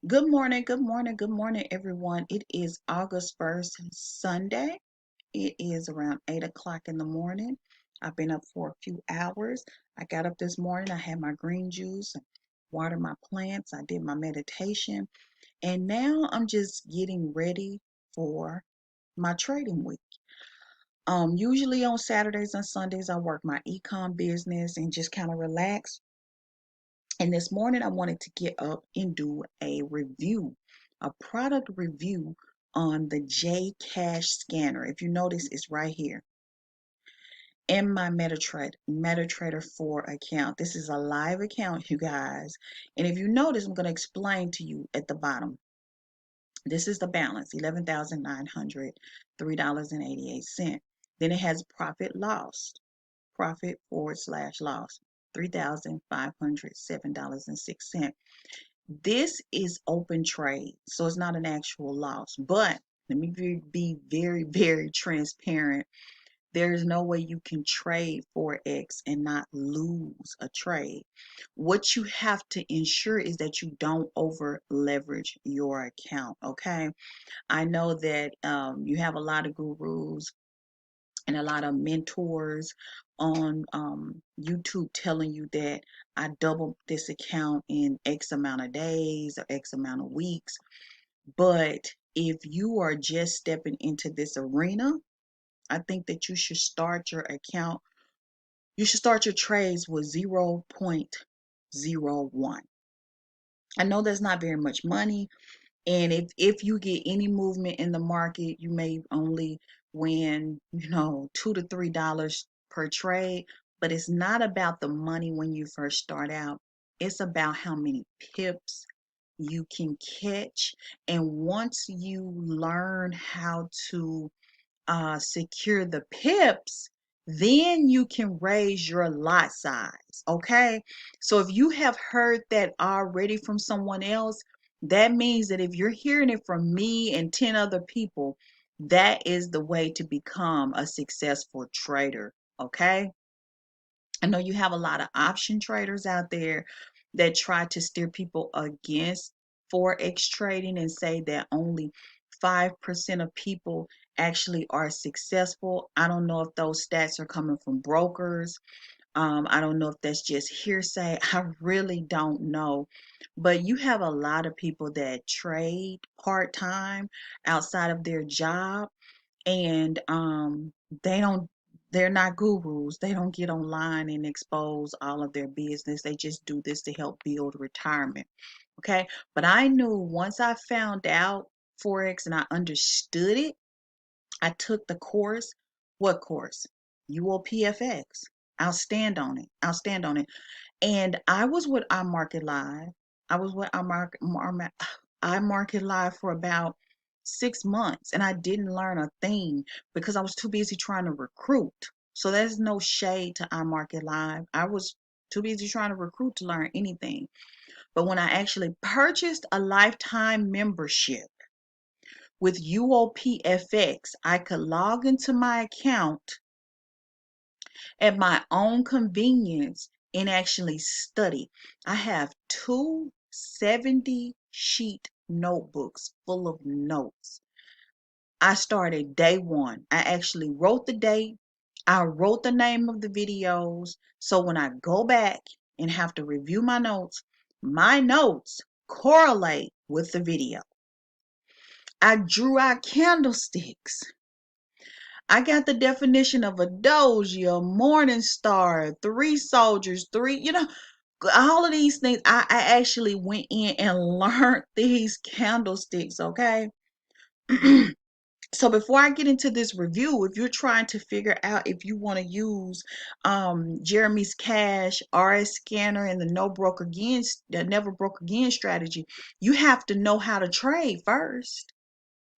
Good morning, good morning, good morning, everyone. It is August 1st, Sunday. It is around 8 o'clock in the morning. I've been up for a few hours. I got up this morning, I had my green juice, watered my plants, I did my meditation, and now I'm just getting ready for my trading week. Usually on Saturdays and Sundays, I work my ecom business and just kind of relax. And this morning, I wanted to get up and do a review, a product review on the J Cash scanner. If you notice, it's right here in my MetaTrader 4 account. This is a live account, you guys. And if you notice, I'm going to explain to you at the bottom. This is the balance, $11,903.88. Then it has profit/loss, $3,507.06. This is open trade, so it's not an actual loss. But let me be very, very transparent. There is no way you can trade Forex and not lose a trade. What you have to ensure is that you don't over leverage your account. Okay. I know that you have a lot of gurus and a lot of mentors on YouTube telling you that I doubled this account in X amount of days or X amount of weeks. But if you are just stepping into this arena, I think that you should start your account, you should start your trades with 0.01. I know that's not very much money. And if you get any movement in the market, you may only win, $2 to $3 per trade. But it's not about the money when you first start out. It's about how many pips you can catch. And once you learn how to secure the pips, then you can raise your lot size. Okay. So if you have heard that already from someone else, that means that if you're hearing it from me and 10 other people, that is the way to become a successful trader. Okay. I know you have a lot of option traders out there that try to steer people against Forex trading and say that only 5% of people actually are successful. I don't know if those stats are coming from brokers. I don't know if that's just hearsay. I really don't know. But you have a lot of people that trade part time outside of their job, and they don't, they're not gurus. They don't get online and expose all of their business. They just do this to help build retirement. Okay. But I knew once I found out Forex and I understood it, I took the course. What course? UOPFX. I'll stand on it. I'll stand on it. And I was with iMarket Live. I was with iMarket Live for about 6 months, and I didn't learn a thing because I was too busy trying to recruit. So there's no shade to iMarket Live. I was too busy trying to recruit to learn anything. But when I actually purchased a lifetime membership with UOPFX, I could log into my account at my own convenience and actually study. I have two 70 sheet notebooks full of notes. I started day one. I actually wrote the date. I wrote the name of the videos. So when I go back and have to review my notes correlate with the video. I drew out candlesticks. I got the definition of a doji, a morning star, three soldiers, all of these things. I actually went in and learned these candlesticks, okay? So before I get into this review, if you're trying to figure out if you want to use Jeremy's Cash, RS Scanner, and the the Never Broke Again strategy, you have to know how to trade first.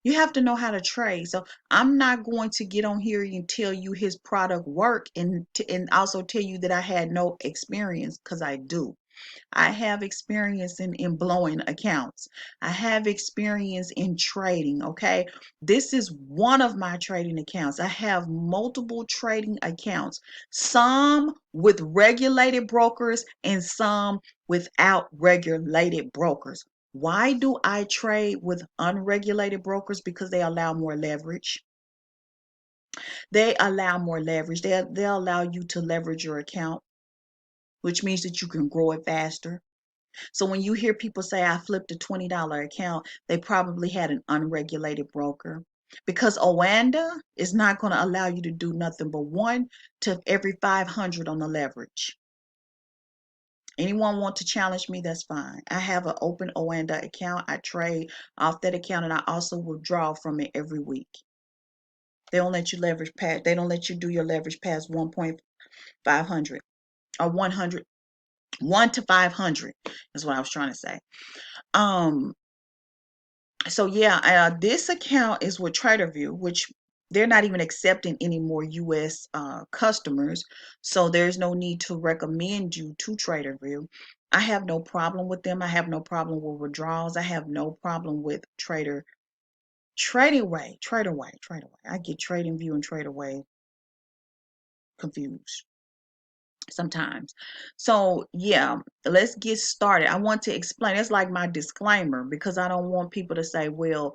You have to know how to trade. So I'm not going to get on here and tell you his product work and also tell you that I had no experience, because I do. I have experience in blowing accounts. I have experience in trading. Okay. This is one of my trading accounts. I have multiple trading accounts, some with regulated brokers and some without regulated brokers. Why do I trade with unregulated brokers? Because they allow more leverage. They allow more leverage. They'll allow you to leverage your account, which means that you can grow it faster. So when you hear people say, I flipped a $20 account, they probably had an unregulated broker. Because Oanda is not going to allow you to do nothing but 1 to every 500 on the leverage. Anyone want to challenge me, that's fine. I have an open Oanda account. I trade off that account, and I also withdraw from it every week. They don't let you leverage past, they don't let you do your leverage past 1.500 or 100, 1 to 500 is what I was trying to say. So yeah, this account is with TraderView, which they're not even accepting any more US customers. So there's no need to recommend you to TraderView. I have no problem with them. I have no problem with withdrawals. I have no problem with TraderWay. I get TradingView and TraderWay confused sometimes. So yeah, let's get started. I want to explain. It's like my disclaimer because I don't want people to say, well,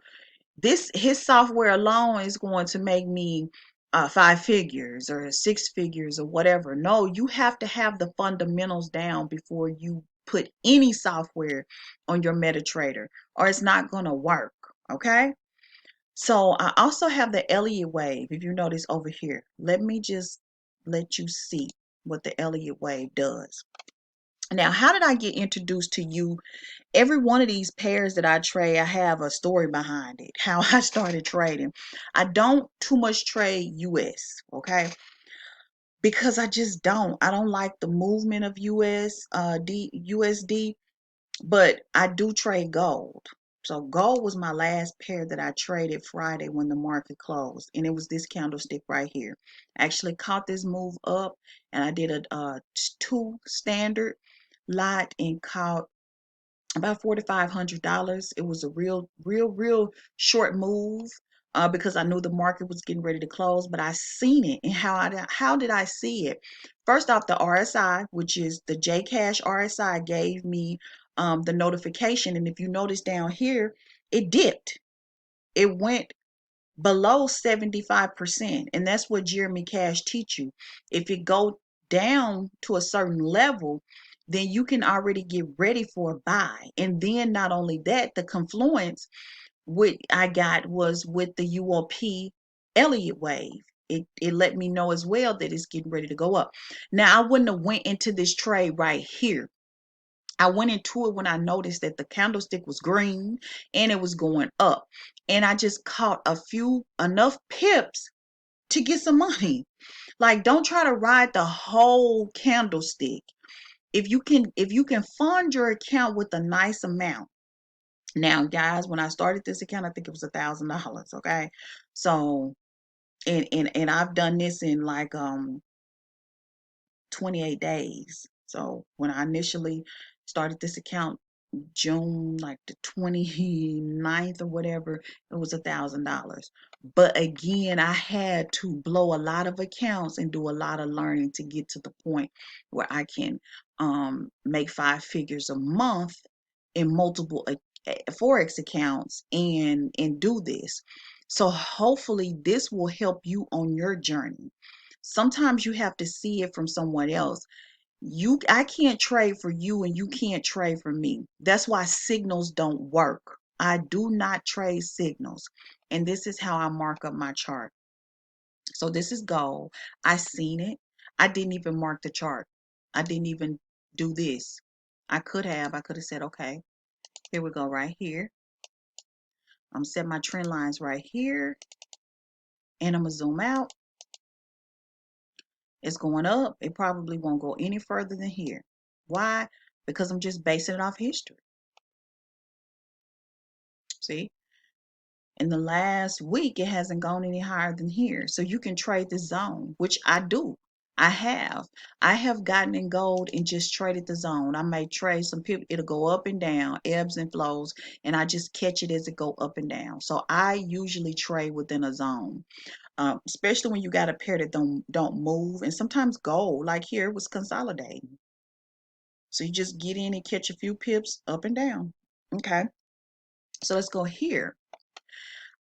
his software alone is going to make me 5 figures or 6 figures or whatever. No, you have to have the fundamentals down before you put any software on your MetaTrader, or it's not going to work. Okay. So I also have the Elliott Wave. If you notice over here, let me just let you see what the Elliott Wave does. Now, how did I get introduced to you? Every one of these pairs that I trade, I have a story behind it, how I started trading. I don't too much trade US, okay? Because I just don't. I don't like the movement of USD, but I do trade gold. So gold was my last pair that I traded Friday when the market closed, and it was this candlestick right here. I actually caught this move up, and I did a 2 standard lot and caught about $4,500. It was a real short move because I knew the market was getting ready to close, but I seen it. And how did I see it? First off, the RSI, which is the JCash RSI, gave me the notification. And if you notice down here, it dipped. It went below 75%, and that's what Jeremy Cash teach you. If it go down to a certain level, then you can already get ready for a buy. And then not only that, the confluence what I got was with the UOP Elliott Wave. It let me know as well that it's getting ready to go up. Now I wouldn't have went into this trade right here. I went into it when I noticed that the candlestick was green and it was going up. And I just caught enough pips to get some money. Like, don't try to ride the whole candlestick. If you can fund your account with a nice amount. Now, guys, when I started this account, I think it was $1,000. Okay. So and I've done this in like 28 days. So when I initially started this account, June like the 29th or whatever, it was $1,000. But again, I had to blow a lot of accounts and do a lot of learning to get to the point where I can make 5 figures a month in multiple Forex accounts and do this. So hopefully this will help you on your journey. Sometimes you have to see it from someone else. I can't trade for you and you can't trade for me. That's why signals don't work. I do not trade signals. And this is how I mark up my chart. So this is gold. I seen it. I didn't even mark the chart. I didn't even do this. I could have said, okay, here we go right here. I'm set my trend lines right here. And I'm gonna zoom out. It's going up. It probably won't go any further than here. Why? Because I'm just basing it off history. See? In the last week, it hasn't gone any higher than here. So you can trade the zone, which I do. I have. I have gotten in gold and just traded the zone. I may trade some people, it'll go up and down, ebbs and flows, and I just catch it as it go up and down. So I usually trade within a zone, especially when you got a pair that don't move. And sometimes gold, like here, was consolidating. So you just get in and catch a few pips up and down. Okay, so let's go here.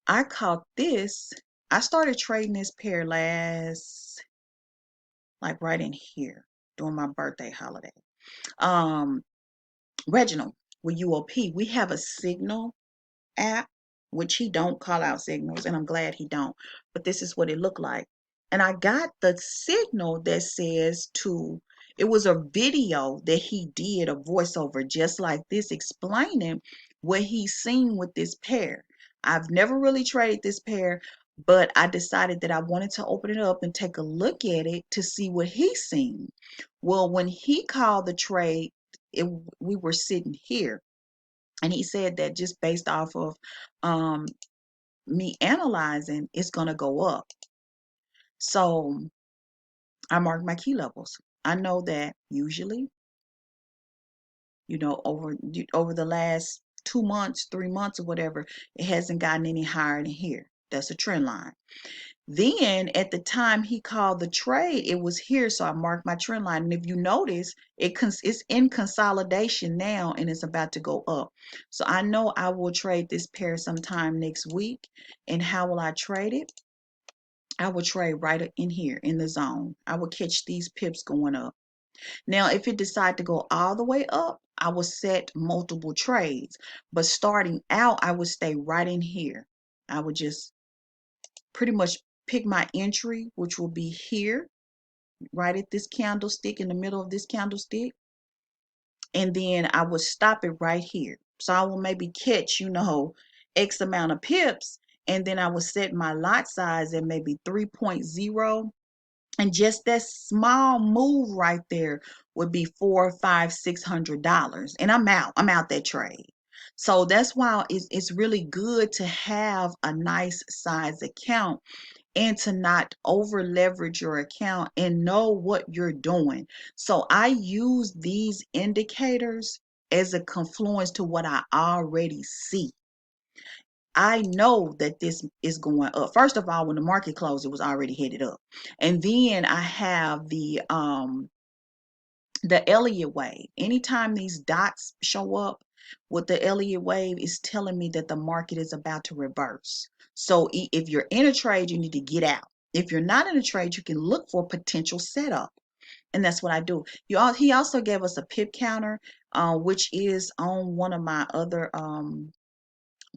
I caught this. I started trading this pair like right in here during my birthday holiday. Um, Reginald with UOP, we have a signal app, which he don't call out signals, and I'm glad he don't. But this is what it looked like. And I got the signal that says to, it was a video that he did, a voiceover just like this, explaining what he's seen with this pair. I've never really traded this pair, but I decided that I wanted to open it up and take a look at it to see what he's seen. Well, when he called the trade, we were sitting here, and he said that just based off of um, me analyzing, it's going to go up. So I marked my key levels. I know that usually, over the last 2 months, 3 months, or whatever, it hasn't gotten any higher than here. That's a trend line. Then at the time he called the trade, it was here, so I marked my trend line. And if you notice, it's in consolidation now, and it's about to go up. So I know I will trade this pair sometime next week. And how will I trade it? I will trade right in here in the zone. I will catch these pips going up. Now, if it decide to go all the way up, I will set multiple trades. But starting out, I would stay right in here. I would just pretty much pick my entry, which will be here, right at this candlestick, in the middle of this candlestick. And then I would stop it right here. So I will maybe catch, X amount of pips. And then I would set my lot size at maybe 3.0. And just that small move right there would be $400, $500, $600. And I'm out that trade. So that's why it's really good to have a nice size account, and to not over leverage your account and know what you're doing. So I use these indicators as a confluence to what I already see. I know that this is going up. First of all, when the market closed, it was already headed up. And then I have the Elliott Wave. Anytime these dots show up with the Elliott Wave, is telling me that the market is about to reverse. So if you're in a trade, you need to get out. If you're not in a trade, you can look for potential setup. And that's what I do. He also gave us a Pip Counter, which is on one of my other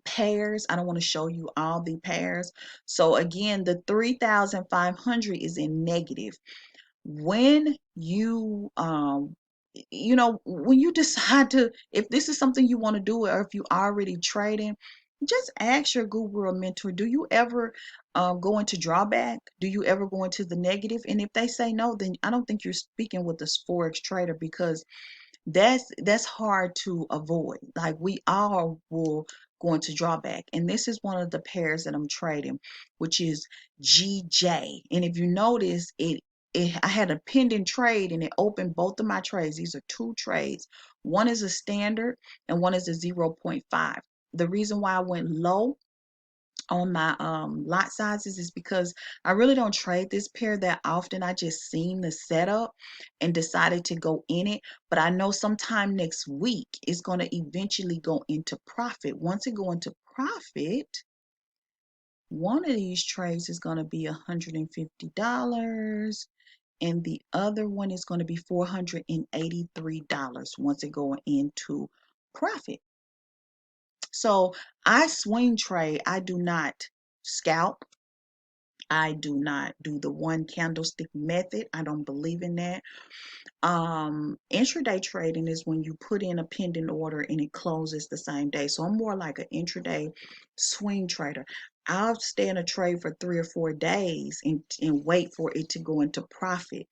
pairs. I don't want to show you all the pairs. So again, the 3,500 is in negative. When when you decide to, if this is something you want to do, or if you already trading, just ask your guru or mentor, do you ever go into drawback? Do you ever go into the negative? And if they say no, then I don't think you're speaking with a Forex trader, because that's hard to avoid. Like, we all will go into drawback. And this is one of the pairs that I'm trading, which is GJ. And if you notice, I had a pending trade, and it opened both of my trades. These are two trades. One is a standard and one is a 0.5. The reason why I went low on my lot sizes is because I really don't trade this pair that often. I just seen the setup and decided to go in it. But I know sometime next week it's going to eventually go into profit. Once it go into profit, one of these trades is going to be $150, and the other one is going to be $483 once it go into profit. So I swing trade. I do not scalp. I do not do the one candlestick method. I don't believe in that. Intraday trading is when you put in a pending order and it closes the same day. So I'm more like an intraday swing trader. I'll stay in a trade for 3 or 4 days and wait for it to go into profit.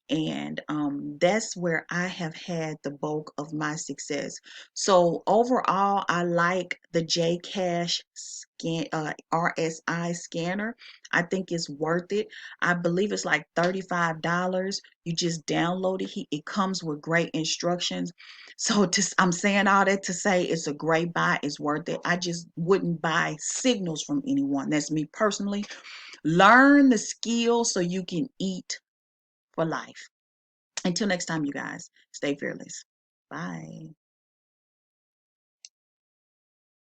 And that's where I have had the bulk of my success. So overall, I like the Jcash RSI scanner. I think it's worth it. I believe it's like $35. You just download it. It comes with great instructions. So I'm saying all that to say it's a great buy. It's worth it. I just wouldn't buy signals from anyone. That's me personally. Learn the skills so you can eat for life. Until next time, you guys, stay fearless. Bye.